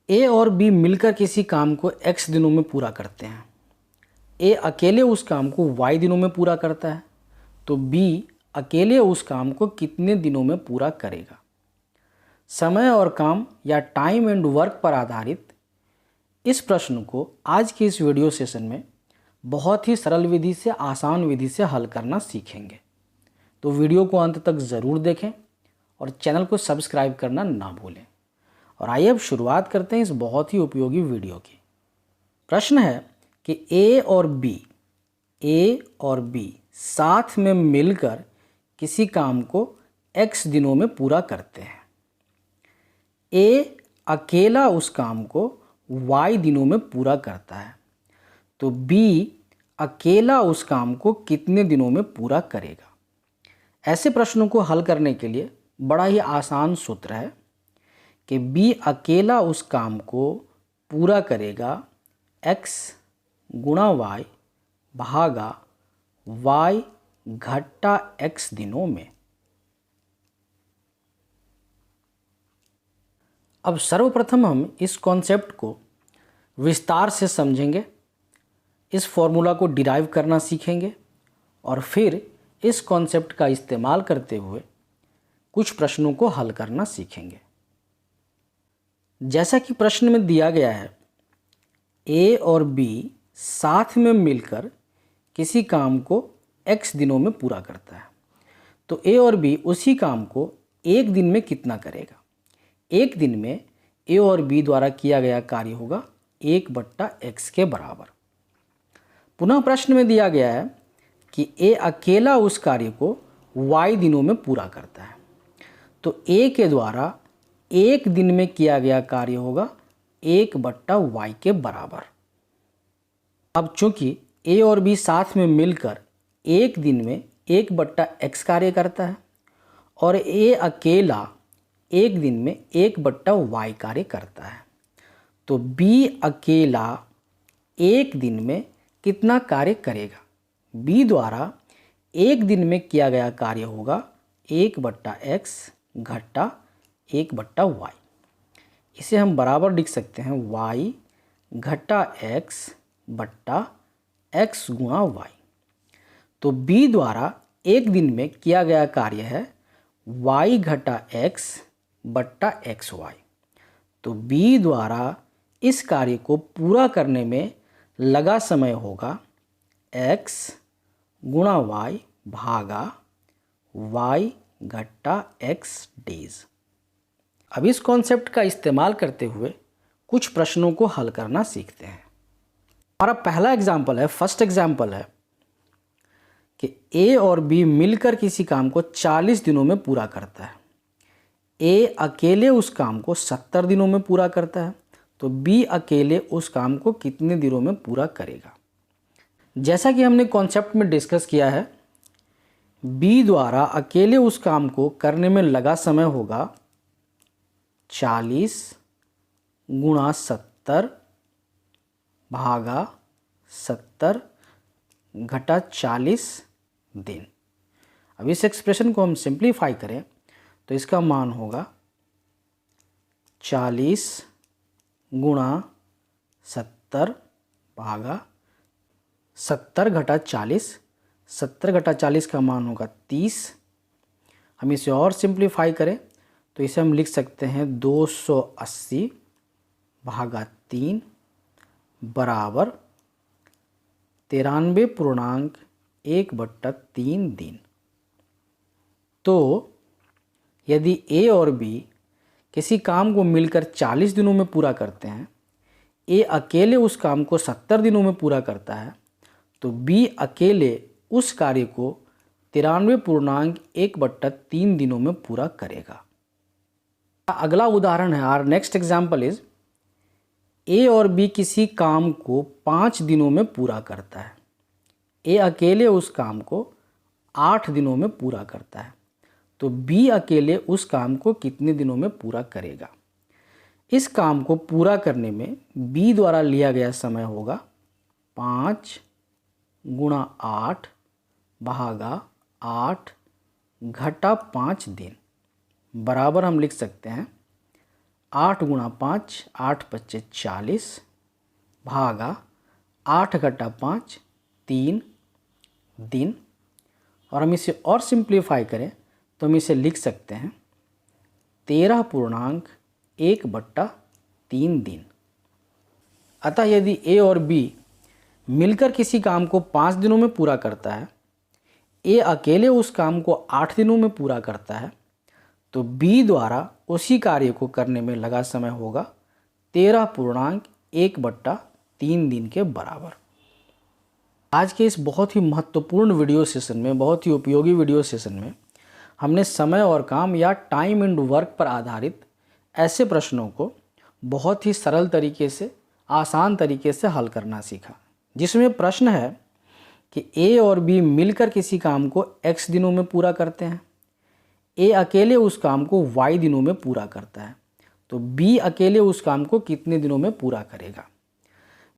ए और बी मिलकर किसी काम को x दिनों में पूरा करते हैं। ए अकेले उस काम को y दिनों में पूरा करता है, तो b अकेले उस काम को कितने दिनों में पूरा करेगा। समय और काम या टाइम एंड वर्क पर आधारित इस प्रश्न को आज के इस वीडियो सेशन में बहुत ही सरल विधि से, आसान विधि से हल करना सीखेंगे। तो वीडियो को अंत तक ज़रूर देखें और चैनल को सब्सक्राइब करना ना भूलें। और आइए अब शुरुआत करते हैं इस बहुत ही उपयोगी वीडियो की। प्रश्न है कि ए और बी साथ में मिलकर किसी काम को x दिनों में पूरा करते हैं। ए अकेला उस काम को y दिनों में पूरा करता है, तो b अकेला उस काम को कितने दिनों में पूरा करेगा। ऐसे प्रश्नों को हल करने के लिए बड़ा ही आसान सूत्र है कि b अकेला उस काम को पूरा करेगा x गुणा y भागा y घटा x दिनों में। अब सर्वप्रथम हम इस कॉन्सेप्ट को विस्तार से समझेंगे, इस फॉर्मूला को डिराइव करना सीखेंगे और फिर इस कॉन्सेप्ट का इस्तेमाल करते हुए कुछ प्रश्नों को हल करना सीखेंगे। जैसा कि प्रश्न में दिया गया है, ए और बी साथ में मिलकर किसी काम को x दिनों में पूरा करता है, तो ए और बी उसी काम को एक दिन में कितना करेगा। एक दिन में ए और बी द्वारा किया गया कार्य होगा 1/x के बराबर। पुनः प्रश्न में दिया गया है कि ए अकेला उस कार्य को y दिनों में पूरा करता है, तो ए के द्वारा एक दिन में किया गया कार्य होगा 1/y के बराबर। अब चूंकि ए और बी साथ में मिलकर एक दिन में 1/x कार्य करता है और ए अकेला एक दिन में 1/y कार्य करता है, तो b अकेला एक दिन में कितना कार्य करेगा। b द्वारा एक दिन में किया गया कार्य होगा 1/x घटा 1/y। इसे हम बराबर लिख सकते हैं y घटा x बट्टा x गुणा y। तो b द्वारा एक दिन में किया गया कार्य है y घटा x बट्टा xy। तो b द्वारा इस कार्य को पूरा करने में लगा समय होगा x गुणा y भागा y घटा x डेज। अब इस कॉन्सेप्ट का इस्तेमाल करते हुए कुछ प्रश्नों को हल करना सीखते हैं। हमारा पहला एग्जाम्पल है, फर्स्ट एग्जाम्पल है कि ए और बी मिलकर किसी काम को 40 दिनों में पूरा करता है। ए अकेले उस काम को 70 दिनों में पूरा करता है, तो बी अकेले उस काम को कितने दिनों में पूरा करेगा। जैसा कि हमने कॉन्सेप्ट में डिस्कस किया है, बी द्वारा अकेले उस काम को करने में लगा समय होगा 40 गुणा 70 भागा 70 घटा 40 दिन। अब इस एक्सप्रेशन को हम सिंप्लीफाई करें तो इसका मान होगा 40 गुणा 70 भागा 70 घटा 40। 70 घटा 40 का मान होगा 30। हम इसे और सिंप्लीफाई करें तो इसे हम लिख सकते हैं 280 भागा 3 बराबर 93.1/3 दिन। तो यदि ए और बी किसी काम को मिलकर 40 दिनों में पूरा करते हैं, ए अकेले उस काम को 70 दिनों में पूरा करता है, तो बी अकेले उस कार्य को 93.1/3 दिनों में पूरा करेगा। अगला उदाहरण है, our next example is A और बी किसी काम को 5 दिनों में पूरा करता है। ए अकेले उस काम को 8 दिनों में पूरा करता है, तो बी अकेले उस काम को कितने दिनों में पूरा करेगा। इस काम को पूरा करने में बी द्वारा लिया गया समय होगा 5 गुणा 8 भागा 8 घटा 5 दिन बराबर हम लिख सकते हैं 8 गुणा 5, 8 पच्चे 40 भागा 8 घटा 5 3 दिन। और हम इसे और सिंप्लीफाई करें तो हम इसे लिख सकते हैं 13.1/3 दिन। अतः यदि ए और बी मिलकर किसी काम को 5 दिनों में पूरा करता है, ए अकेले उस काम को 8 दिनों में पूरा करता है, तो बी द्वारा उसी कार्य को करने में लगा समय होगा 13.1/3 दिन के बराबर। आज के इस बहुत ही महत्वपूर्ण वीडियो सेशन में, बहुत ही उपयोगी वीडियो सेशन में हमने समय और काम या टाइम एंड वर्क पर आधारित ऐसे प्रश्नों को बहुत ही सरल तरीके से, आसान तरीके से हल करना सीखा, जिसमें प्रश्न है कि ए और बी मिलकर किसी काम को x दिनों में पूरा करते हैं, ए अकेले उस काम को y दिनों में पूरा करता है, तो बी अकेले उस काम को कितने दिनों में पूरा करेगा।